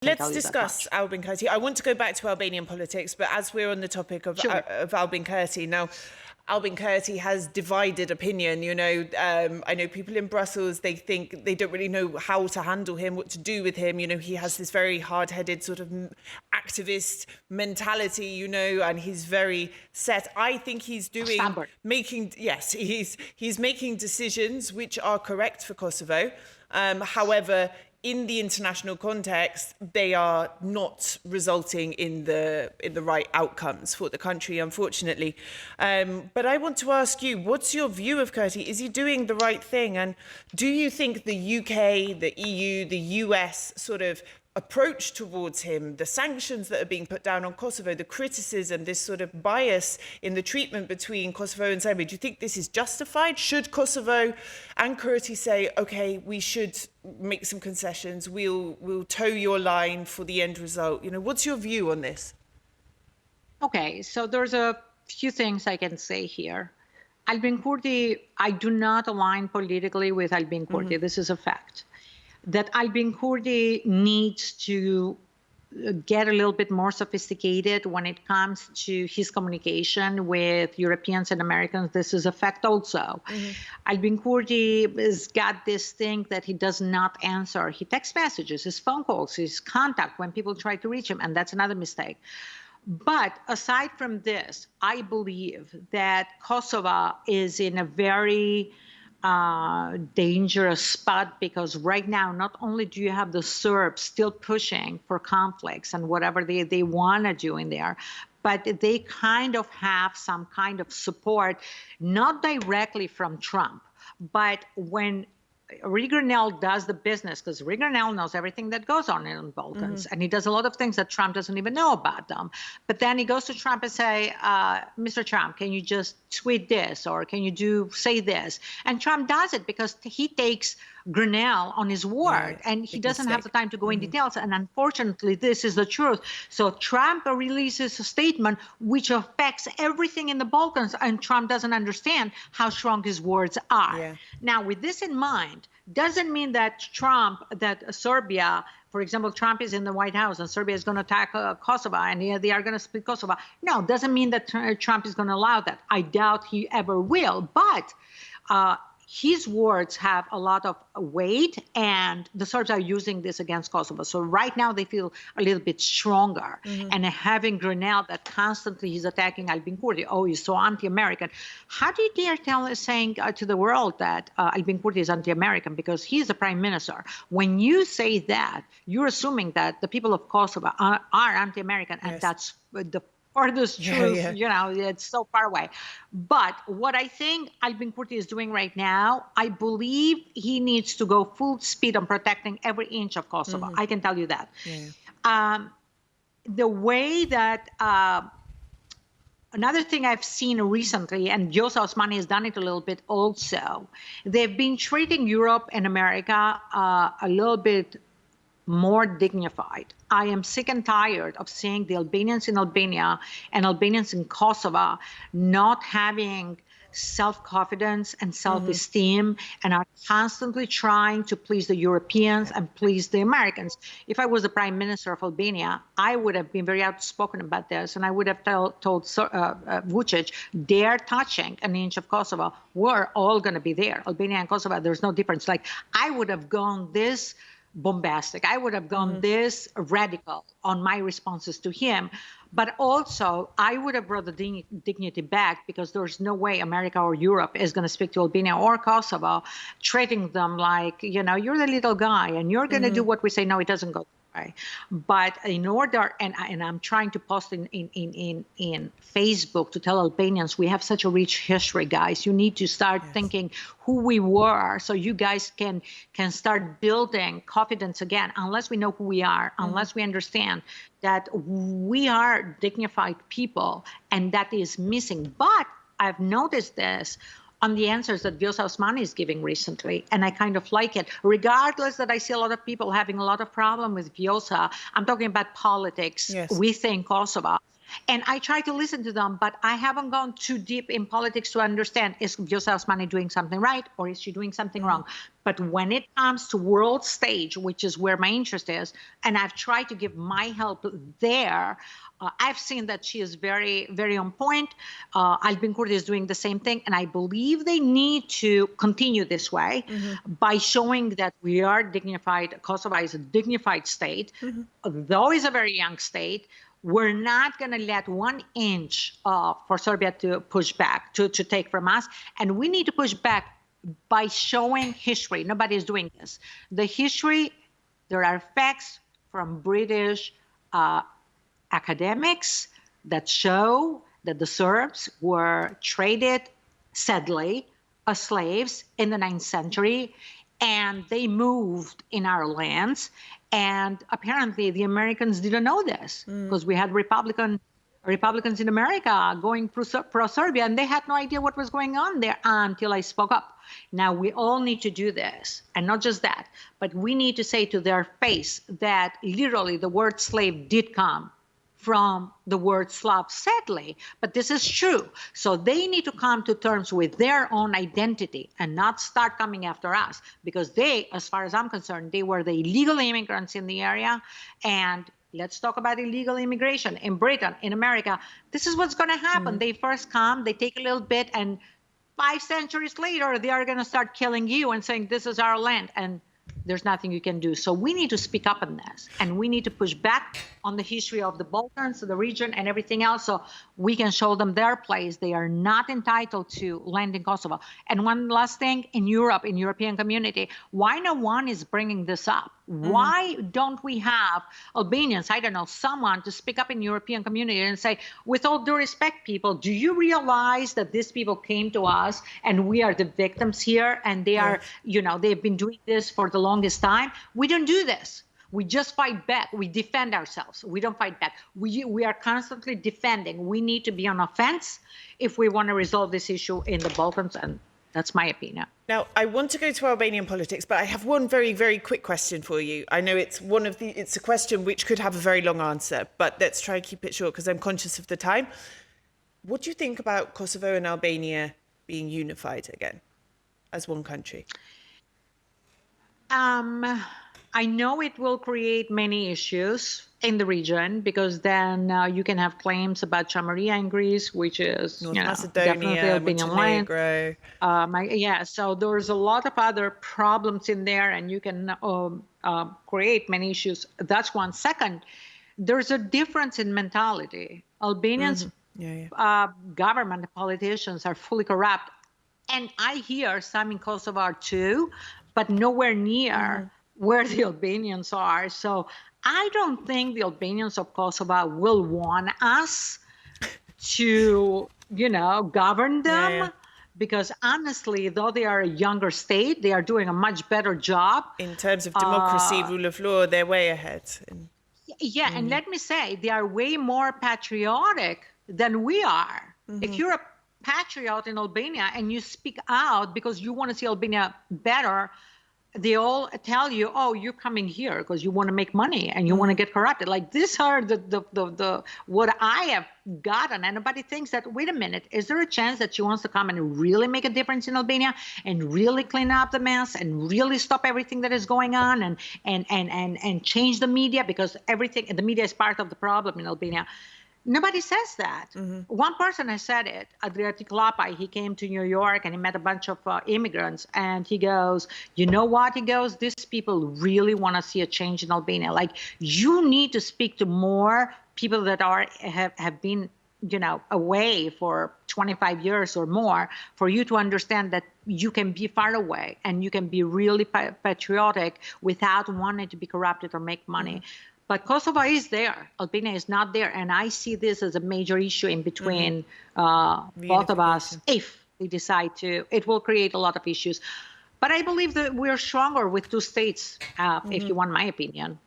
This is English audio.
Let's discuss Albin Kurti. I want to go back to Albanian politics, but as we're on the topic of Albin Kurti, now, Albin Kurti has divided opinion. You know, I know people in Brussels, they think they don't really know how to handle him, what to do with him. You know, he has this very hard-headed sort of activist mentality, you know, and he's very set. I think he's making decisions which are correct for Kosovo. However, in the international context, they are not resulting in the right outcomes for the country, unfortunately. But I want to ask you, what's your view of Kurti? Is he doing the right thing? And do you think the UK, the EU, the US sort of approach towards him, the sanctions that are being put down on Kosovo, the criticism, this sort of bias in the treatment between Kosovo and Serbia, do you think this is justified? Should Kosovo and Kurti say, okay, we should make some concessions, we'll toe your line for the end result? You know, what's your view on this? Okay, so there's a few things I can say here. Albin Kurti, I do not align politically with Albin Kurti. This is a fact. That Albin Kurti needs to get a little bit more sophisticated when it comes to his communication with Europeans and Americans. This is a fact also. Albin Kurti has got this thing that he does not answer. He texts messages, his phone calls, his contact when people try to reach him, and that's another mistake. But aside from this, I believe that Kosovo is in a very dangerous spot, because right now, not only do you have the Serbs still pushing for conflicts and whatever they want to do in there, but they kind of have some kind of support, not directly from Trump, but when Grenell does the business, because Grenell knows everything that goes on in the Balkans, and he does a lot of things that Trump doesn't even know about them. But then he goes to Trump and say, Mr. Trump, can you just tweet this, or can you say this? And Trump does it because he takes Grenell on his word, and he doesn't have the time to go in details. And unfortunately, this is the truth. So Trump releases a statement which affects everything in the Balkans, and Trump doesn't understand how strong his words are. Now, with this in mind, doesn't mean that Serbia, for example, Trump is in the White House and Serbia is going to attack Kosovo and they are going to split Kosovo. No, doesn't mean that Trump is going to allow that. I doubt he ever will, but his words have a lot of weight, and the Serbs are using this against Kosovo. So right now they feel a little bit stronger. And having Grenell that constantly he's attacking Albin Kurti, oh, he's so anti-American. How do you dare saying to the world that Albin Kurti is anti-American? Because he's the prime minister. When you say that, you're assuming that the people of Kosovo are anti-American, and that's the farthest truth, you know, it's so far away. But what I think Albin Kurti is doing right now, I believe he needs to go full speed on protecting every inch of Kosovo. I can tell you that. The way that, another thing I've seen recently, and Vjosa Osmani has done it a little bit also, they've been treating Europe and America a little bit more dignified. I am sick and tired of seeing the Albanians in Albania and Albanians in Kosovo not having self-confidence and self-esteem, and are constantly trying to please the Europeans and please the Americans. If I was the prime minister of Albania, I would have been very outspoken about this, and I would have told Vučić, they're touching an inch of Kosovo. We're all going to be there. Albania and Kosovo, there's no difference. Like, I would have gone this bombastic. I would have gone this radical on my responses to him. But also, I would have brought the dignity back, because there's no way America or Europe is going to speak to Albania or Kosovo, treating them like, you know, you're the little guy and you're going to do what we say. No, it doesn't go that way. But in order, and I'm trying to post in Facebook to tell Albanians, we have such a rich history, guys. You need to start thinking who we were, so you guys can start building confidence again. Unless we know who we are, unless we understand that we are dignified people, and that is missing. But I've noticed this on the answers that Vjosa Osmani is giving recently, and I kind of like it. Regardless that I see a lot of people having a lot of problem with Vjosa, I'm talking about politics within Kosovo. And I try to listen to them, but I haven't gone too deep in politics to understand, is Vjosa Osmani doing something right or is she doing something wrong? But when it comes to world stage, which is where my interest is, and I've tried to give my help there, I've seen that she is very, very on point. Albin Kurdi is doing the same thing. And I believe they need to continue this way by showing that we are dignified. Kosovo is a dignified state, though it's a very young state. We're not going to let 1 inch for Serbia to push back, to take from us. And we need to push back by showing history. Nobody is doing this. The history, there are facts from British academics that show that the Serbs were traded, sadly, as slaves in the 9th century, and they moved in our lands. And apparently the Americans didn't know this because we had Republicans in America going pro-Serbia, and they had no idea what was going on there until I spoke up. Now, we all need to do this, and not just that, but we need to say to their face that literally the word slave did come from the word Slav, sadly, but this is true. So they need to come to terms with their own identity and not start coming after us, because they, as far as I'm concerned, they were the illegal immigrants in the area. And let's talk about illegal immigration in Britain, in America. This is what's going to happen. They first come, they take a little bit, and 5 centuries later, they are going to start killing you and saying, this is our land. And there's nothing you can do. So we need to speak up on this, and we need to push back on the history of the Balkans, the region, and everything else, so we can show them their place. They are not entitled to land in Kosovo. And one last thing, in Europe, in European community, why no one is bringing this up? Why don't we have Albanians, I don't know, someone to speak up in European community and say, with all due respect, people, do you realize that these people came to us and we are the victims here, and they are, you know, they've been doing this for the longest time? We don't do this. We just fight back. We defend ourselves. We don't fight back. We are constantly defending. We need to be on offense if we want to resolve this issue in the Balkans, and that's my opinion. Now, I want to go to Albanian politics, but I have one very, very quick question for you. I know it's a question which could have a very long answer, but let's try and keep it short because I'm conscious of the time. What do you think about Kosovo and Albania being unified again as one country? I know it will create many issues in the region, because then you can have claims about Chameria in Greece, which is North Macedonia, Montenegro. So there's a lot of other problems in there, and you can create many issues. That's one. Second, there's a difference in mentality. Albanians, government politicians are fully corrupt, and I hear some in Kosovo are too, but nowhere near where the Albanians are. So I don't think the Albanians of Kosovo will want us to, govern them. Because honestly, though they are a younger state, they are doing a much better job. In terms of democracy, rule of law, they're way ahead. And let me say, they are way more patriotic than we are. If you're a patriot in Albania and you speak out because you want to see Albania better, they all tell you, oh, you're coming here because you want to make money and you want to get corrupted. Like, these are the what I have gotten. And nobody thinks that, wait a minute, is there a chance that she wants to come and really make a difference in Albania and really clean up the mess and really stop everything that is going on and change the media, because the media is part of the problem in Albania. Nobody says that. One person has said it, Adriatic Lapai. He came to New York and he met a bunch of immigrants, and he goes, you know what? He goes, these people really want to see a change in Albania. Like, you need to speak to more people that have been, away for 25 years or more, for you to understand that you can be far away and you can be really patriotic without wanting to be corrupted or make money. But Kosovo is there. Albania is not there. And I see this as a major issue in between both of us. If we decide to, it will create a lot of issues. But I believe that we're stronger with two states, if you want my opinion.